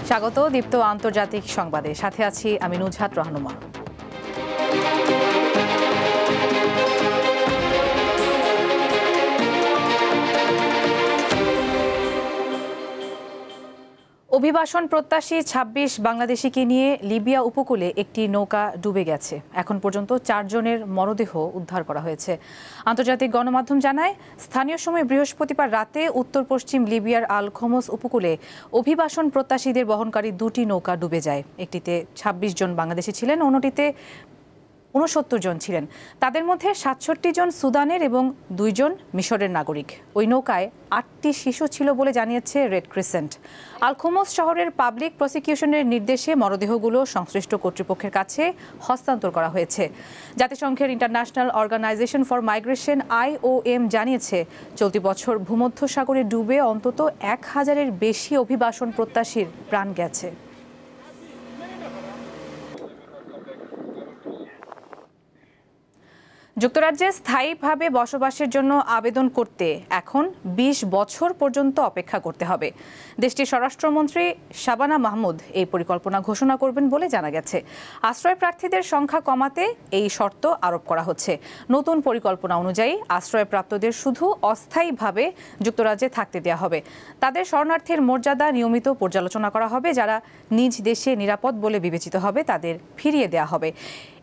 স্বাগত দীপ্ত আন্তর্জাতিক সংবাদে, সাথে আছি আমি নুজহাত রহনুমা। অভিবাসন প্রত্যাশী ২৬ বাংলাদেশিকে নিয়ে লিবিয়া উপকূলে একটি নৌকা ডুবে গেছে। এখন পর্যন্ত ৪ জনের মরদেহ উদ্ধার করা হয়েছে। আন্তর্জাতিক গণমাধ্যম জানায়, স্থানীয় সময় বৃহস্পতিবার রাতে উত্তর পশ্চিম লিবিয়ার আল খোমস উপকূলে অভিবাসন প্রত্যাশীদের বহনকারী ২টি নৌকা ডুবে যায়। একটিতে ২৬ জন বাংলাদেশি ছিলেন, অন্যটিতে ৬৯ জন ছিলেন। তাদের মধ্যে ৬৭ জন সুদানের এবং ২ জন মিশরের নাগরিক। ওই নৌকায় ৮টি শিশু ছিল বলে জানিয়েছে রেড ক্রিসেন্ট। আল খোমস শহরের পাবলিক প্রসিকিউশনের নির্দেশে মরদেহগুলো সংশ্লিষ্ট কর্তৃপক্ষের কাছে হস্তান্তর করা হয়েছে। জাতিসংঘের international organization for migration IOM জানিয়েছে, চলতি বছর ভূমধ্যসাগরে ডুবে অন্তত ১,০০০-এর বেশি অভিবাসন প্রত্যাশীর প্রাণ গেছে। যুক্তরাজ্যে স্থায়ীভাবে বসবাসের জন্য আবেদন করতে এখন ২০ বছর পর্যন্ত অপেক্ষা করতে হবে। দেশটির স্বরাষ্ট্রমন্ত্রী শাবানা মাহমুদ এই পরিকল্পনা ঘোষণা করবেন বলে জানা গেছে। আশ্রয় প্রার্থীদের সংখ্যা কমাতে এই শর্ত আরোপ করা হচ্ছে। নতুন পরিকল্পনা অনুযায়ী আশ্রয়প্রাপ্তদের শুধু অস্থায়ীভাবে যুক্তরাজ্যে থাকতে দেওয়া হবে। তাদের শরণার্থীর মর্যাদা নিয়মিত পর্যালোচনা করা হবে। যারা নিজ দেশে নিরাপদ বলে বিবেচিত হবে তাদের ফিরিয়ে দেওয়া হবে।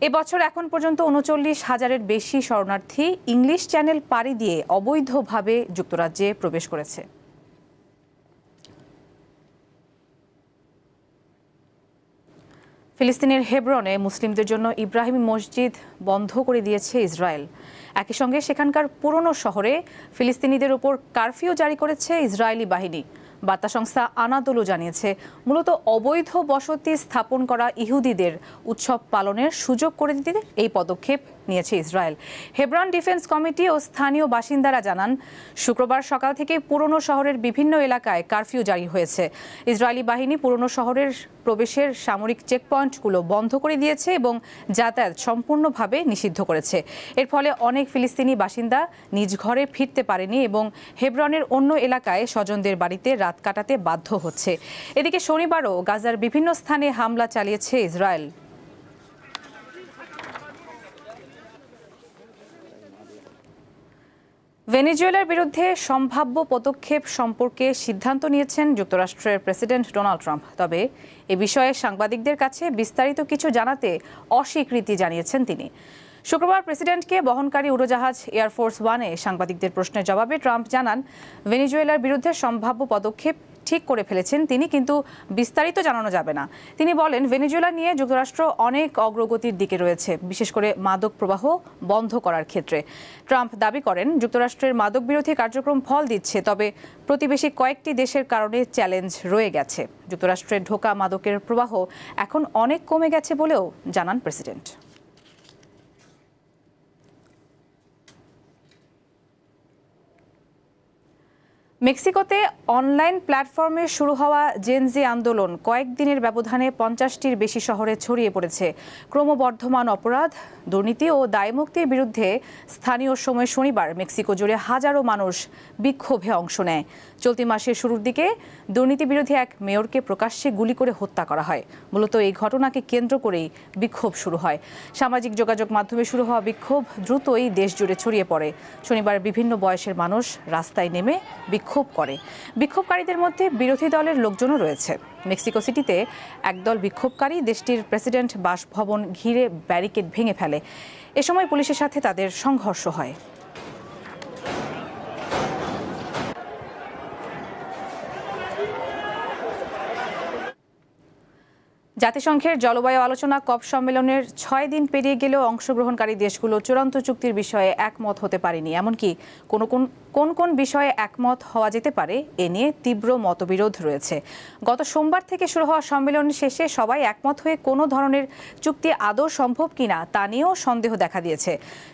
এবছর এখন পর্যন্ত ৩৯,০০০-এর বেশি শরণার্থী ইংলিশ চ্যানেল পাড়ি দিয়ে অবৈধভাবে যুক্তরাজ্যে প্রবেশ করেছে। ফিলিস্তিনের হেব্রনে মুসলিমদের জন্য ইব্রাহিম মসজিদ বন্ধ করে দিয়েছে ইসরায়েল। একই সঙ্গে সেখানকার পুরনো শহরে ফিলিস্তিনিদের উপর কারফিউ জারি করেছে ইসরায়েলি বাহিনী। বার্তা সংস্থা আনাদোলু জানিয়েছে, মূলত অবৈধ বসতি স্থাপন করা ইহুদিদের উৎসব পালনের সুযোগ করে দিতে এই পদক্ষেপ নিয়েছে ইসরায়েল। হেব্রন ডিফেন্স কমিটি ও স্থানীয় বাসিন্দারা জানান, শুক্রবার সকাল থেকে পুরনো শহরের বিভিন্ন এলাকায় কারফিউ জারি হয়েছে। ইসরায়েলি বাহিনী পুরনো শহরের প্রবেশের সামরিক চেকপয়েন্টগুলো বন্ধ করে দিয়েছে এবং যাতায়াত সম্পূর্ণভাবে নিষিদ্ধ করেছে। এর ফলে অনেক ফিলিস্তিনি বাসিন্দা নিজ ঘরে ফিরতে পারেনি এবং হেব্রনের অন্য এলাকায় স্বজনদের বাড়িতে রাত কাটাতে বাধ্য হচ্ছে। এদিকে শনিবারও গাজার বিভিন্ন স্থানে হামলা চালিয়েছে ইসরায়েল। ভেনেজুয়েলার বিরুদ্ধে সম্ভাব্য পদক্ষেপ সম্পর্কে সিদ্ধান্ত নিয়েছেন যুক্তরাষ্ট্রের প্রেসিডেন্ট ডোনাল্ড ট্রাম্প। তবে এ বিষয়ে সাংবাদিকদের কাছে বিস্তারিত কিছু জানাতে অস্বীকৃতি জানিয়েছেন তিনি। শুক্রবার প্রেসিডেন্টকে বহনকারী উড়োজাহাজ এয়ারফোর্স ওয়ানে সাংবাদিকদের প্রশ্নের জবাবে ট্রাম্প জানান, ভেনেজুয়েলার বিরুদ্ধে সম্ভাব্য পদক্ষেপ ঠিক করে ফেলেছেন তিনি, কিন্তু বিস্তারিত জানানো যাবে না। তিনি বলেন, ভেনেজুয়েলা নিয়ে যুক্তরাষ্ট্র অনেক অগ্রগতির দিকে রয়েছে, বিশেষ করে মাদক প্রবাহ বন্ধ করার ক্ষেত্রে। ট্রাম্প দাবি করেন, যুক্তরাষ্ট্রের মাদক বিরোধী কার্যক্রম ফল দিচ্ছে, তবে প্রতিবেশী কয়েকটি দেশের কারণে চ্যালেঞ্জ রয়ে গেছে। যুক্তরাষ্ট্রের ঢোকা মাদকের প্রবাহ এখন অনেক কমে গেছে বলেও জানান প্রেসিডেন্ট। মেক্সিকোতে অনলাইন প্ল্যাটফর্মে শুরু হওয়া জেনজি আন্দোলন কয়েকদিনের ব্যবধানে ৫০টির বেশি শহরে ছড়িয়ে পড়েছে। ক্রমবর্ধমান অপরাধ, দুর্নীতি ও দায়মুক্তির বিরুদ্ধে স্থানীয় সময় শনিবার মেক্সিকো জুড়ে হাজারো মানুষ বিক্ষোভে অংশ নেয়। চলতি মাসের শুরুর দিকে দুর্নীতি বিরোধী এক মেয়রকে প্রকাশ্যে গুলি করে হত্যা করা হয়। মূলত এই ঘটনাকে কেন্দ্র করেই বিক্ষোভ শুরু হয়। সামাজিক যোগাযোগ মাধ্যমে শুরু হওয়া বিক্ষোভ দ্রুতই দেশ জুড়ে ছড়িয়ে পড়ে। শনিবার বিভিন্ন বয়সের মানুষ রাস্তায় নেমে বিক্ষোভ করে। বিক্ষোভকারীদের মধ্যে বিরোধী দলের লোকজনও রয়েছে। মেক্সিকো সিটিতে একদল বিক্ষোভকারী দেশটির প্রেসিডেন্ট বাসভবন ঘিরে ব্যারিকেড ভেঙে ফেলে। এ সময় পুলিশের সাথে তাদের সংঘর্ষ হয়। জাতিসংঘের জলবায়ু আলোচনা COP সম্মেলনের ৬ দিন পেরিয়ে গেলেও অংশগ্রহণকারী দেশগুলো চূড়ান্ত চুক্তির বিষয়ে একমত হতে পারেনি। এমনকি কোন কোন বিষয়ে একমত হওয়া যেতে পারে এ নিয়ে তীব্র মতবিরোধ রয়েছে। গত সোমবার থেকে শুরু হওয়া সম্মেলন শেষে সবাই একমত হয়ে কোনো ধরনের চুক্তি আদৌ সম্ভব কিনা তা নিয়েও সন্দেহ দেখা দিয়েছে।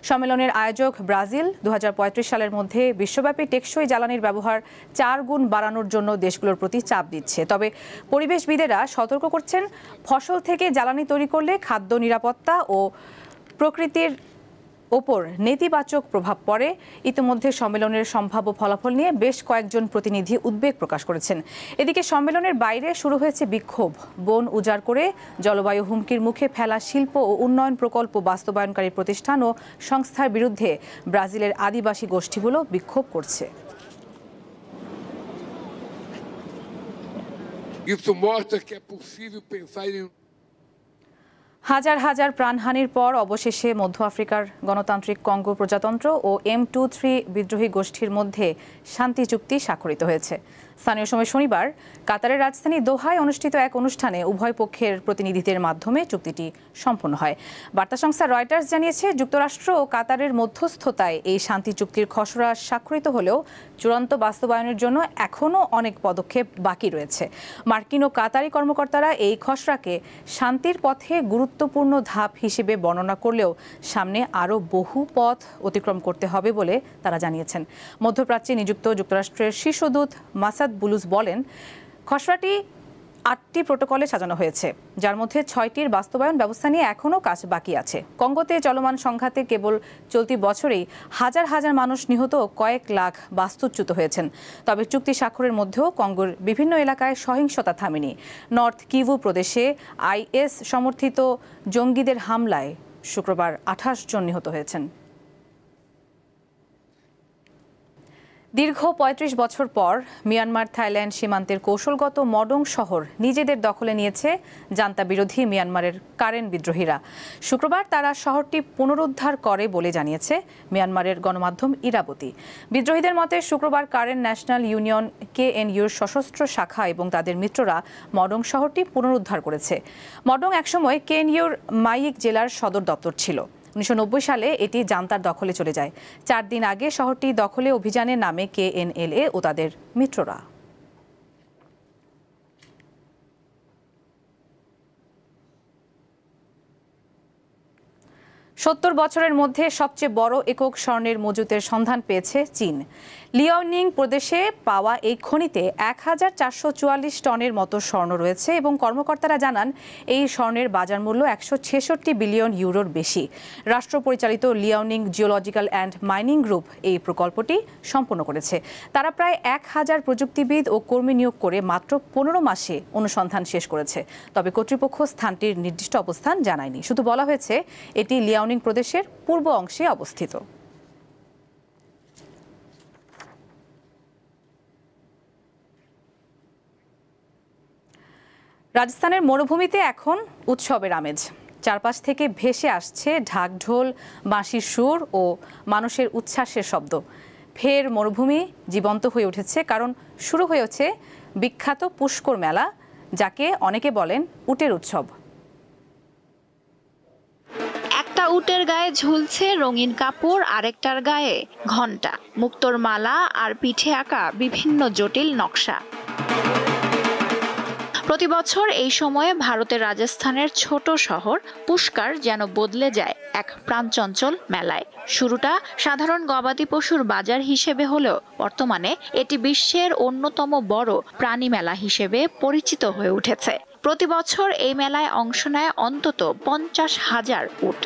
সম্মেলনের আয়োজক ব্রাজিল ২০৩৫ সালের মধ্যে বিশ্বব্যাপী টেকসই জ্বালানির ব্যবহার ৪ গুণ বাড়ানোর জন্য দেশগুলোর প্রতি চাপ দিচ্ছে। তবে পরিবেশবিদেরা সতর্ক করছেন, ফসল থেকে জ্বালানি তৈরি করলে খাদ্য নিরাপত্তা ও প্রকৃতির ওপর নেতিবাচক প্রভাব পড়ে। ইতিমধ্যে সম্মেলনের সম্ভাব্য ফলাফল নিয়ে বেশ কয়েকজন প্রতিনিধি উদ্বেগ প্রকাশ করেছেন। এদিকে সম্মেলনের বাইরে শুরু হয়েছে বিক্ষোভ। বন উজাড় করে জলবায়ু হুমকির মুখে ফেলা শিল্প ও উন্নয়ন প্রকল্প বাস্তবায়নকারী প্রতিষ্ঠান ও সংস্থার বিরুদ্ধে ব্রাজিলের আদিবাসী গোষ্ঠীগুলো বিক্ষোভ করছে। হাজার হাজার প্রাণহানির পর অবশেষে মধ্য আফ্রিকার গণতান্ত্রিক কঙ্গো প্রজাতন্ত্র ও M23 বিদ্রোহী গোষ্ঠীর মধ্যে শান্তি চুক্তি স্বাক্ষরিত হয়েছে। স্থানীয় সময় শনিবার কাতারের রাজধানী দোহায় অনুষ্ঠিত এক অনুষ্ঠানে উভয় পক্ষের প্রতিনিধিদের মাধ্যমে চুক্তিটি সম্পন্ন হয়। বার্তা সংস্থা রয়টার্স জানিয়েছে, যুক্তরাষ্ট্র ও কাতারের মধ্যস্থতায় এই শান্তি চুক্তির খসড়া স্বাক্ষরিত হলেও চূড়ান্ত বাস্তবায়নের জন্য এখনও অনেক পদক্ষেপ বাকি রয়েছে। মার্কিন ও কাতারি কর্মকর্তারা এই খসড়াকে শান্তির পথে গুরুত্বপূর্ণ ধাপ হিসেবে বর্ণনা করলেও সামনে আরও বহু পথ অতিক্রম করতে হবে বলে তারা জানিয়েছেন। মধ্যপ্রাচ্যে নিযুক্ত যুক্তরাষ্ট্রের শীর্ষদূত মাসাদ বুলুস বলেন, খসড়াটি 8টি প্রটোকলে সাজানো হয়েছে, যার মধ্যে 6টির বাস্তবায়ন ব্যবস্থা নিয়ে এখনও কাজ বাকি আছে। কঙ্গোতে চলমান সংঘাতে কেবল চলতি বছরেই হাজার হাজার মানুষ নিহত ও কয়েক লাখ বাস্তুচ্যুত হয়েছেন। তবে চুক্তি স্বাক্ষরের মধ্যেও কঙ্গোর বিভিন্ন এলাকায় সহিংসতা থামেনি। নর্থ কিভু প্রদেশে IS সমর্থিত জঙ্গিদের হামলায় শুক্রবার 28 জন নিহত হয়েছেন। দীর্ঘ ৩৫ বছর পর মিয়ানমার থাইল্যান্ড সীমান্তের কৌশলগত মডং শহর নিজেদের দখলে নিয়েছে জান্তা বিরোধী মিয়ানমারের কারেন বিদ্রোহীরা। শুক্রবার তারা শহরটি পুনরুদ্ধার করে বলে জানিয়েছে মিয়ানমারের গণমাধ্যম ইরাবতী। বিদ্রোহীদের মতে শুক্রবার কারেন ন্যাশনাল ইউনিয়ন KNUর সশস্ত্র শাখা এবং তাদের মিত্ররা মডং শহরটি পুনরুদ্ধার করেছে। মডং একসময় KNUর মাইক জেলার সদর দপ্তর ছিল। 1990 সালে এটি জান্তার দখলে চলে যায়। 4 দিন আগে শহরটি দখলে অভিযানের নামে KNLA ও তাদের মিত্ররা। 70 বছরের মধ্যে সবচেয়ে বড় একক স্বর্ণের মজুতের সন্ধান পেয়েছে চীন। লিয়াওনিং প্রদেশে পাওয়া এই খনিতে 1444 টনের মতো স্বর্ণ রয়েছে এবং কর্মকর্তারা জানান এই স্বর্ণের বাজার মূল্য 166 বিলিয়ন ইউরোর বেশি। রাষ্ট্র পরিচালিত Liaoning geological and mining group এই প্রকল্পটি সম্পন্ন করেছে। তারা প্রায় 1000 প্রযুক্তিবিদ ও কর্মী নিয়োগ করে মাত্র 15 মাসে অনুসন্ধান শেষ করেছে। তবে কর্তৃপক্ষ স্থানটির নির্দিষ্ট অবস্থান জানায়নি, শুধু বলা হয়েছে এটি লিয়াওনিং প্রদেশের পূর্ব অংশে অবস্থিত। রাজস্থানের মরুভূমিতে এখন উৎসবের আমেজ। চারপাশ থেকে ভেসে আসছে ঢাকঢোল, বাঁশির সুর ও মানুষের উচ্ছ্বাসের শব্দ। ফের মরুভূমি জীবন্ত হয়ে উঠেছে, কারণ শুরু হয়েছে বিখ্যাত পুষ্কর মেলা, যাকে অনেকে বলেন উটের উৎসব। একটা উটের গায়ে ঝুলছে রঙিন কাপড়, আরেকটার গায়ে ঘণ্টা, মুক্তোর মালা আর পিঠে আঁকা বিভিন্ন জটিল নকশা। প্রতি বছর এই সময়ে ভারতের রাজস্থানের ছোট শহর পুষ্কার যেন বদলে যায় এক প্রাণচঞ্চল মেলায়। শুরুটা সাধারণ গবাদি পশুর বাজার হিসেবে হলেও বর্তমানে এটি বিশ্বের অন্যতম বড় প্রাণী মেলা হিসেবে পরিচিত হয়ে উঠেছে। প্রতি বছর এই মেলায় অংশ নেয় অন্তত 50,000 উট।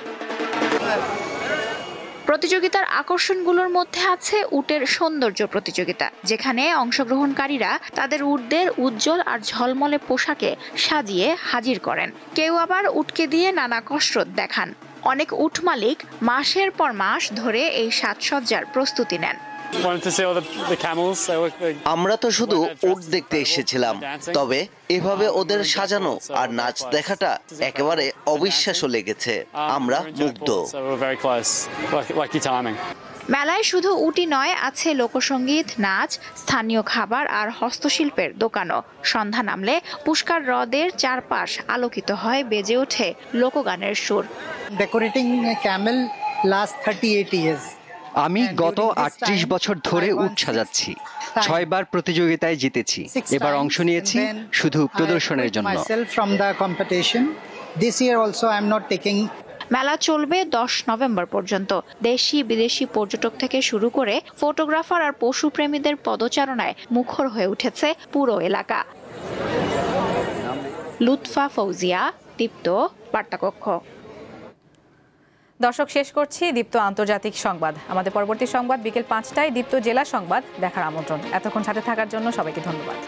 প্রতিযোগিতার আকর্ষণগুলোর মধ্যে আছে উটের সৌন্দর্য প্রতিযোগিতা, যেখানে অংশগ্রহণকারীরা তাদের উটদের উজ্জ্বল আর ঝলমলে পোশাকে সাজিয়ে হাজির করেন। কেউ আবার উটকে দিয়ে নানা কসরত দেখান। অনেক উট মালিক মাসের পর মাস ধরে এই সাজসজ্জার প্রস্তুতি নেন। আমরা তো শুধু উট দেখতে এসেছিলাম, তবে এভাবে ওদের সাজানো আর নাচ দেখাটা একেবারে অবিশ্বাস্য লেগেছে। আমরা মুগ্ধ। মেলায় শুধু উটই নয়, আছে লোকসঙ্গীত, নাচ, স্থানীয় খাবার আর হস্তশিল্পের দোকানও। সন্ধ্যা নামলে পুষ্কার হ্রদের চারপাশ আলোকিত হয়, বেজে ওঠে লোকগানের সুর। Decorating Camel last 38 years. আমি গত 38 বছর ধরে উট সাজাচ্ছি। 6 বার প্রতিযোগিতায় জিতেছি। এবার অংশ নিয়েছি শুধু প্রদর্শনের জন্য। মেলা চলবে 10 নভেম্বর পর্যন্ত। দেশি বিদেশি পর্যটক থেকে শুরু করে ফটোগ্রাফার আর পশুপ্রেমীদের পদচারণায় মুখর হয়ে উঠেছে পুরো এলাকা। লুৎফা ফৌজিয়া, দীপ্ত, বার্তাকক্ষ। দর্শক, শেষ করছি দীপ্ত আন্তর্জাতিক সংবাদ। আমাদের পরবর্তী সংবাদ বিকেল 5টায় দীপ্ত জেলা সংবাদ দেখার আমন্ত্রণ। এতক্ষণ সাথে থাকার জন্য সবাইকে ধন্যবাদ।